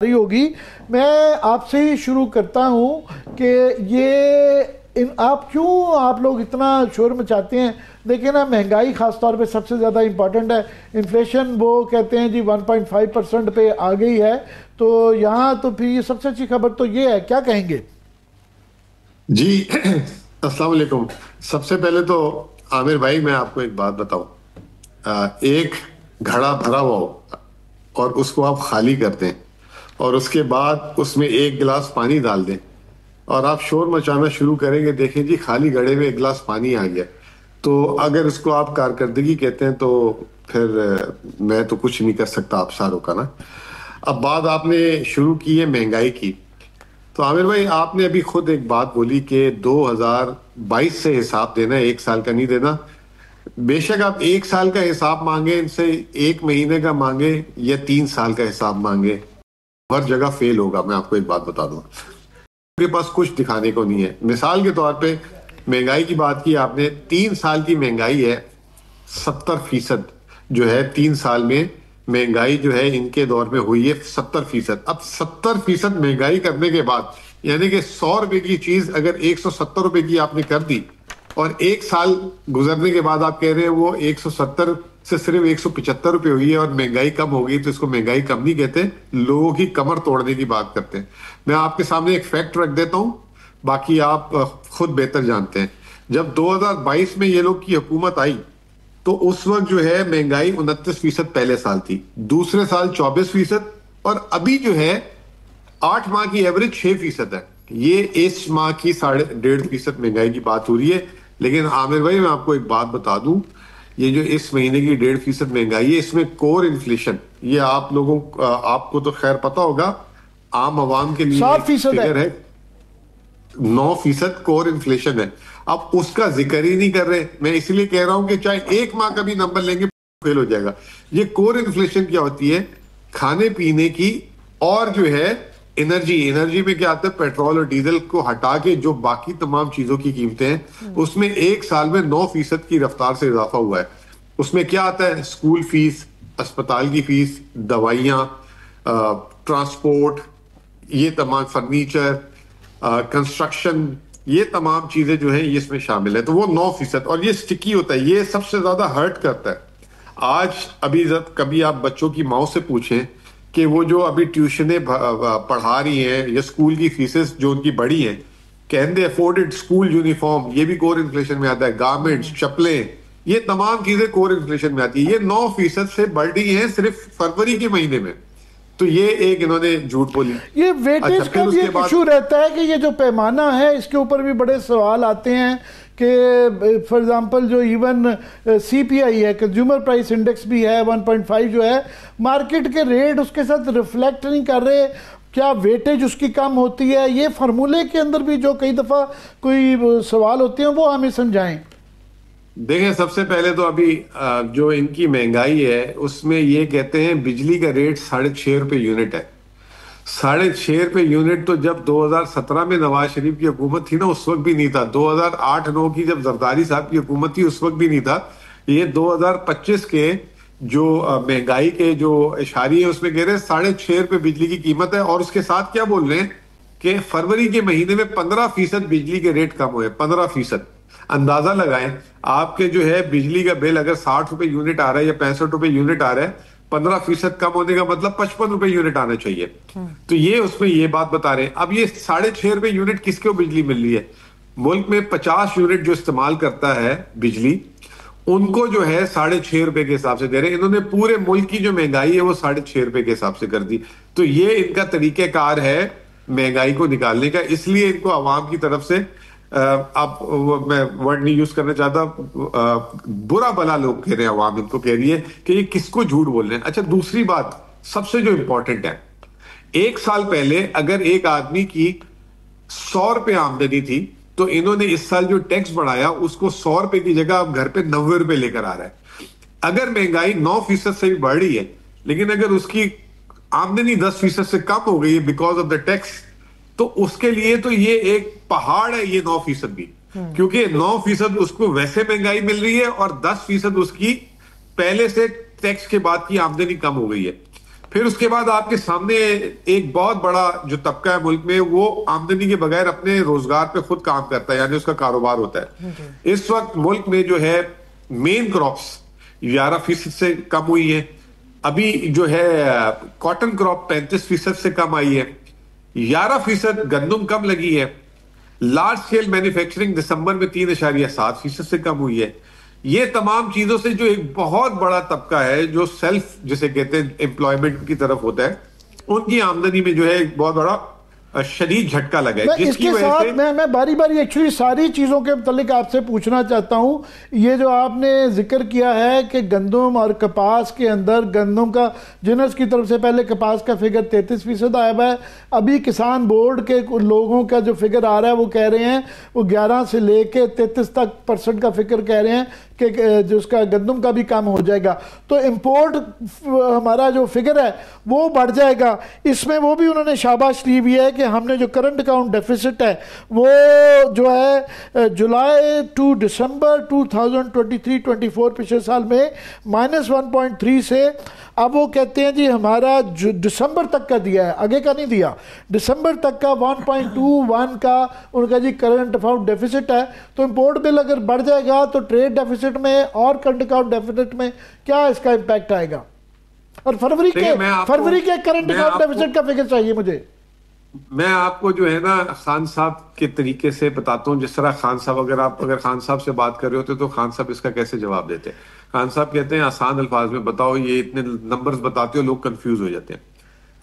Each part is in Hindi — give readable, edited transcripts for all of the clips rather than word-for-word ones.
रही होगी। मैं आपसे ही शुरू करता हूं कि आप लोग इतना शोर मचाते हैं। देखिए ना, महंगाई खास तौर पे सबसे ज़्यादा इम्पॉर्टेंट है। इन्फ्लेशन वो कहते हैं जी 1.5% पे आ गई है, तो यहाँ तो फिर ये सबसे अच्छी खबर तो ये है, क्या कहेंगे जी। अस्सलाम वालेकुम। सबसे पहले तो आमिर भाई, मैं आपको एक बात बताऊं। एक घड़ा भरा हुआ हो और उसको आप खाली कर दें और उसके बाद उसमें एक गिलास पानी डाल दें और आप शोर मचाना शुरू करेंगे, देखें जी खाली घड़े में एक गिलास पानी आ गया, तो अगर उसको आप कारकर्दगी कहते हैं तो फिर मैं तो कुछ नहीं कर सकता आप सारों का ना। अब बात आपने शुरू की है महंगाई की, तो आमिर भाई आपने अभी खुद एक बात बोली कि 2022 से हिसाब देना है, एक साल का नहीं देना। बेशक आप एक साल का हिसाब मांगे इनसे, एक महीने का मांगे या 3 साल का हिसाब मांगे, हर जगह फेल होगा। मैं आपको एक बात बता दूं, उनके पास कुछ दिखाने को नहीं है। मिसाल के तौर पे महंगाई की बात की आपने, 3 साल की महंगाई है 70%, जो है 3 साल में महंगाई जो है इनके दौर में हुई है 70%। अब 70% महंगाई करने के बाद, यानी कि 100 रुपए की चीज अगर 170 रुपए की आपने कर दी और एक साल गुजरने के बाद आप कह रहे हैं वो 170 से सिर्फ 175 रुपए हुई है और महंगाई कम हो गई, तो इसको महंगाई कम नहीं कहते, लोगों की कमर तोड़ने की बात करते हैं। मैं आपके सामने एक फैक्ट रख देता हूं, बाकी आप खुद बेहतर जानते हैं। जब 2022 में ये लोग की हुकूमत आई तो उस वक्त जो है महंगाई 29% पहले साल थी, दूसरे साल 24%, और अभी जो है 8 माह की एवरेज 6% है। ये इस माह की 1.5% महंगाई की बात हो रही है। लेकिन आमिर भाई मैं आपको एक बात बता दूं, ये जो इस महीने की 1.5% महंगाई है, इसमें कोर इन्फ्लेशन, ये आप लोगों आपको तो खैर पता होगा, आम आवाम के लिए एक 7% फिगर है, 9% कोर इन्फ्लेशन है। अब उसका जिक्र ही नहीं कर रहे। मैं इसलिए कह रहा हूं कि चाहे एक माह का भी नंबर लेंगे फेल हो जाएगा। ये कोर इन्फ्लेशन क्या होती है? खाने पीने की और जो है एनर्जी में क्या आता है, पेट्रोल और डीजल को हटा के जो बाकी तमाम चीजों की कीमतें हैं, उसमें एक साल में 9% की रफ्तार से इजाफा हुआ है। उसमें क्या आता है? स्कूल फीस, अस्पताल की फीस, दवाइयां, ट्रांसपोर्ट, ये तमाम फर्नीचर, कंस्ट्रक्शन, ये तमाम चीजें जो हैं ये इसमें शामिल है। तो वो 9%, और ये स्टिकी होता है, ये सबसे ज्यादा हर्ट करता है। आज अभी जब कभी आप बच्चों की माओ से पूछें कि वो जो अभी ट्यूशनें पढ़ा रही हैं या स्कूल की फीसेस जो उनकी बढ़ी हैं, can they afforded school uniform, ये भी कोर इन्फ्लेशन में आता है। गारमेंट्स, चप्पलें, ये तमाम चीजें कोर इन्फ्लेशन में आती है। ये 9% से बढ़ रही है सिर्फ फरवरी के महीने में। तो ये एक इन्होंने झूठ बोली। ये वेटेज अच्छा, का फिर भी उसके एक बाद इशू रहता है कि ये जो पैमाना है इसके ऊपर भी बड़े सवाल आते हैं कि फॉर एग्जांपल जो इवन सीपीआई है, कंज्यूमर प्राइस इंडेक्स भी है 1.5, जो है मार्केट के रेट उसके साथ रिफ्लेक्ट नहीं कर रहे। क्या वेटेज उसकी कम होती है? ये फार्मूले के अंदर भी जो कई दफ़ा कोई सवाल होते हैं वो हमें समझाएं। देखें, सबसे पहले तो अभी जो इनकी महंगाई है उसमें ये कहते हैं बिजली का रेट 6.5 रुपए यूनिट है। 6.5 रुपए यूनिट तो जब 2017 में नवाज शरीफ की हुकूमत थी ना, उस वक्त भी नहीं था। 2008-9 की जब जरदारी साहब की हुकूमत थी उस वक्त भी नहीं था। ये 2025 के जो महंगाई के जो इशारे हैं उसमें कह रहे हैं 6.5 रुपए बिजली की कीमत है, और उसके साथ क्या बोल रहे हैं कि फरवरी के महीने में 15% बिजली के रेट कम हुए। 15%। अंदाजा लगाएं, आपके जो है बिजली का बिल अगर 60 रुपए यूनिट आ रहा है या 65 रुपए यूनिट आ रहा है, 15% कम होने का मतलब 55 रुपए यूनिट आना चाहिए। तो ये उसमें ये बात बता रहे हैं। अब ये 6.5 रुपए यूनिट किसको बिजली मिल रही है? मुल्क में 50 यूनिट जो इस्तेमाल करता है बिजली, उनको जो है 6.5 रुपए के हिसाब से दे रहे हैं। इन्होंने पूरे मुल्क की जो महंगाई है वो 6.5 रुपए के हिसाब से कर दी। तो ये इनका तरीकेकार है महंगाई को निकालने का। इसलिए इनको आवाम की तरफ से आप, मैं वर्ड नहीं यूज करना चाहता, बुरा भला लोग कह रहे हैं, आवाम इनको कह रही है कि ये किसको झूठ बोल रहे हैं। अच्छा, दूसरी बात सबसे जो इंपॉर्टेंट है, एक साल पहले अगर एक आदमी की 100 रुपए आमदनी थी तो इन्होंने इस साल जो टैक्स बढ़ाया उसको 100 रुपए की जगह अब घर पे 90 रुपए लेकर आ रहा है। अगर महंगाई 9% से भी बढ़ रही है, लेकिन अगर उसकी आमदनी 10% से कम हो गई है बिकॉज ऑफ द टैक्स, तो उसके लिए तो ये एक पहाड़ है ये 9% भी, क्योंकि 9% उसको वैसे महंगाई मिल रही है और 10% उसकी पहले से टैक्स के बाद की आमदनी कम हो गई है। फिर उसके बाद आपके सामने एक बहुत बड़ा जो तबका है मुल्क में, वो आमदनी के बगैर अपने रोजगार पे खुद काम करता है, यानी उसका कारोबार होता है। इस वक्त मुल्क में जो है मेन क्रॉप्स 11% से कम हुई है। अभी जो है कॉटन क्रॉप 35% से कम आई है। 11% गंदम कम लगी है। लार्ज स्केल मैन्युफैक्चरिंग दिसंबर में 3.7% से कम हुई है। ये तमाम चीजों से जो एक बहुत बड़ा तबका है जो सेल्फ जिसे कहते हैं एम्प्लॉयमेंट की तरफ होता है, उनकी आमदनी में जो है एक बहुत बड़ा शदीद झटका लगा है, जिसकी वजह से मैं बारी बारी एक्चुअली सारी चीज़ों के मतलब आपसे पूछना चाहता हूँ। ये जो आपने जिक्र किया है कि गंदम और कपास के अंदर, गंदम का जिनस की तरफ से पहले कपास का फिगर 33% आया हुआ है। अभी किसान बोर्ड के लोगों का जो फिगर आ रहा है वो कह रहे हैं, वो 11 से लेके 33% का फिगर कह रहे हैं कि जो उसका गंदम का भी कम हो जाएगा, तो इंपोर्ट हमारा जो फिगर है वो बढ़ जाएगा। इसमें वो भी उन्होंने शाबाश दी हुई है कि हमने जो करंट अकाउंट डेफिसिट है वो जो है जुलाई टू दिसंबर 2023-24 पिछले साल में -1.3 से, अब वो कहते हैं जी हमारा जो दिसंबर तक का दिया है, आगे का नहीं दिया, दिसंबर तक का 1.21 का उनका जी करंट अकाउंट डेफिसिट है। तो इंपोर्ट बिल अगर बढ़ जाएगा तो ट्रेड डेफिसिट में और करंट अकाउंट डेफिसिट में क्या इसका इम्पैक्ट आएगा? और फरवरी के करंट अकाउंट डेफिसिट का फिगर चाहिए मुझे। मैं आपको जो है ना खान साहब के तरीके से बताता हूं, जिस तरह खान साहब, अगर खान साहब से बात कर रहे होते तो खान साहब इसका कैसे जवाब देते। खान साहब कहते हैं आसान अल्फाज में बताओ, ये इतने नंबर्स बताते हो लोग कंफ्यूज हो जाते हैं।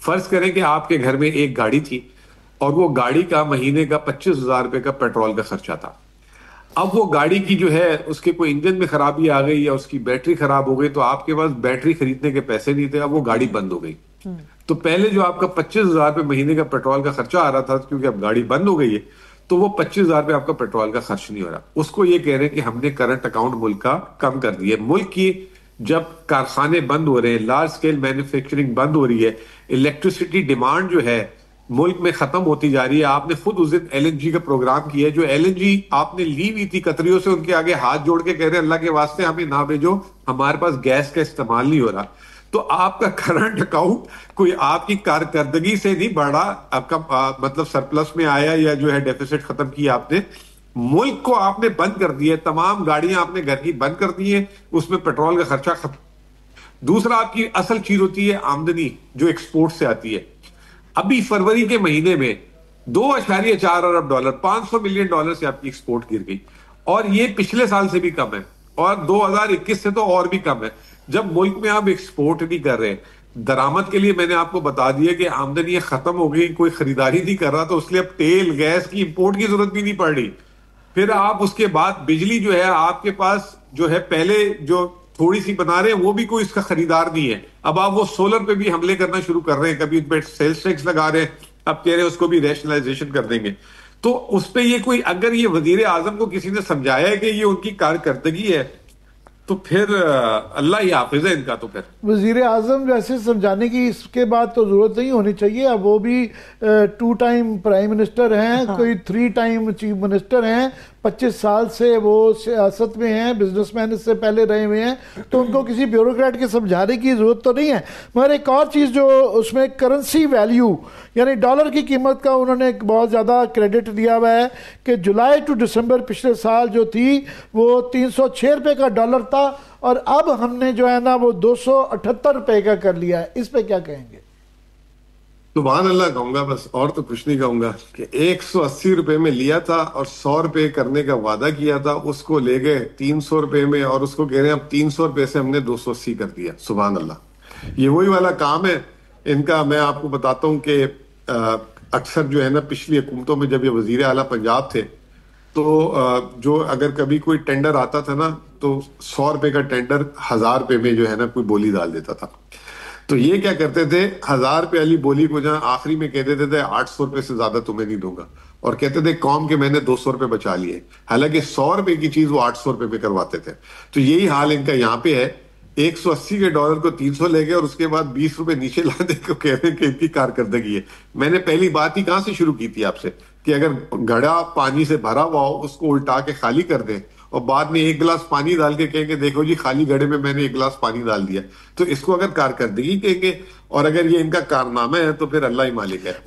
फर्ज करें कि आपके घर में एक गाड़ी थी और वो गाड़ी का महीने का 25,000 रुपए का पेट्रोल का खर्चा था। अब वो गाड़ी की जो है उसके कोई इंजन में खराबी आ गई या उसकी बैटरी खराब हो गई, तो आपके पास बैटरी खरीदने के पैसे नहीं थे, अब वो गाड़ी बंद हो गई। तो पहले जो आपका 25,000 रुपए महीने का पेट्रोल का खर्चा आ रहा था, क्योंकि अब गाड़ी बंद हो गई है, तो वो 25,000 रुपए आपका पेट्रोल का खर्च नहीं हो रहा। उसको ये कह रहे हैं कि हमने करंट अकाउंट मुल्क का कम कर दिया। मुल्क की जब कारखाने बंद हो रहे हैं, लार्ज स्केल मैन्युफैक्चरिंग बंद हो रही है, इलेक्ट्रिसिटी डिमांड जो है मुल्क में खत्म होती जा रही है। आपने खुद उस दिन एलएनजी का प्रोग्राम किया है, जो एलएनजी आपने ली हुई थी कतरियों से, उनके आगे हाथ जोड़ के कह रहे हैं अल्लाह के वास्ते हमें ना भेजो, हमारे पास गैस का इस्तेमाल नहीं हो रहा। तो आपका करंट अकाउंट कोई आपकी कारकर्दगी से नहीं बढ़ा, आपका मतलब सरप्लस में आया या जो है डेफिसिट खत्म किया आपने, मुल्क को आपने बंद कर दिया, तमाम गाड़ियां आपने घर की बंद कर दी है, उसमें पेट्रोल का खर्चा खत्म। दूसरा आपकी असल चीज होती है आमदनी जो एक्सपोर्ट से आती है। अभी फरवरी के महीने में 2.4 अरब डॉलर, $500 मिलियन से आपकी एक्सपोर्ट गिर गई, और ये पिछले साल से भी कम है और 2021 से तो और भी कम है। जब मुल्क में आप एक्सपोर्ट नहीं कर रहे, दरामद के लिए मैंने आपको बता दिया कि आमदनी खत्म हो गई, कोई खरीदारी नहीं कर रहा, तो उसलिए अब तेल गैस की इंपोर्ट की जरूरत भी नहीं पड़ रही। फिर आप उसके बाद बिजली जो है आपके पास जो है पहले जो थोड़ी सी बना रहे हैं वो भी कोई इसका खरीदार नहीं है। अब आप वो सोलर पे भी हमले करना शुरू कर रहे हैं, कभी उस पर सेल्स टैक्स लगा रहे हैं, अब कह रहे हैं उसको भी रैशनलाइजेशन कर देंगे। तो उस पर ये कोई, अगर ये वजीर आजम को किसी ने समझाया है कि ये उनकी कारकर्दगी है, तो फिर अल्लाह ही हाफिज है इनका। तो फिर वजीर आजम वैसे समझाने की इसके बाद तो जरूरत नहीं होनी चाहिए। अब वो भी 2 टाइम प्राइम मिनिस्टर हैं, हाँ। कोई 3 टाइम चीफ मिनिस्टर हैं, 25 साल से वो सियासत में हैं, बिजनेसमैन इससे पहले रहे हुए हैं, तो उनको किसी ब्यूरोक्रेट के समझाने की जरूरत तो नहीं है। मगर एक और चीज़ जो उसमें करेंसी वैल्यू यानी डॉलर की कीमत का उन्होंने बहुत ज़्यादा क्रेडिट दिया हुआ है कि जुलाई टू दिसंबर पिछले साल जो थी वो 306 रुपये का डॉलर था, और अब हमने जो है ना वो 278 रुपये का कर लिया है। इस पे क्या कहेंगे? सुभान अल्लाह कहूंगा बस, और तो कुछ नहीं कहूंगा। कि 180 रुपए में लिया था और 100 रुपए करने का वादा किया था, उसको ले गए 300 रुपए में, और उसको कह रहे हैं अब 300 रुपए से हमने 280 कर दिया। सुभान अल्लाह, ये वही वाला काम है इनका। मैं आपको बताता हूँ कि अक्सर जो है ना पिछली हुकूमतों में जब ये वजीर आला पंजाब थे, तो जो अगर कभी कोई टेंडर आता था ना, तो 100 रुपए का टेंडर 1000 रुपए में जो है ना कोई बोली डाल देता था। तो ये क्या करते थे, 1000 रुपए वाली बोली को जहां आखिरी में कह देते थे 800 रुपए से ज्यादा तुम्हें नहीं दूंगा, और कहते थे कौम के मैंने 200 रुपए बचा लिए। हालांकि 100 रुपए की चीज वो 800 रुपए में करवाते थे। तो यही हाल इनका यहाँ पे है। 180 के डॉलर को 300 ले गए और उसके बाद 20 रुपए नीचे लाने को कह रहे हैं कि इनकी कारकर्दगी है। मैंने पहली बात ही कहां से शुरू की थी आपसे कि अगर घड़ा पानी से भरा हुआ हो उसको उल्टा के खाली कर दें और बाद में एक गिलास पानी डाल के कहेंगे देखो जी खाली घड़े में मैंने एक गिलास पानी डाल दिया, तो इसको अगर कारकर्दगी कहेंगे और अगर ये इनका कारनामा है तो फिर अल्लाह ही मालिक है।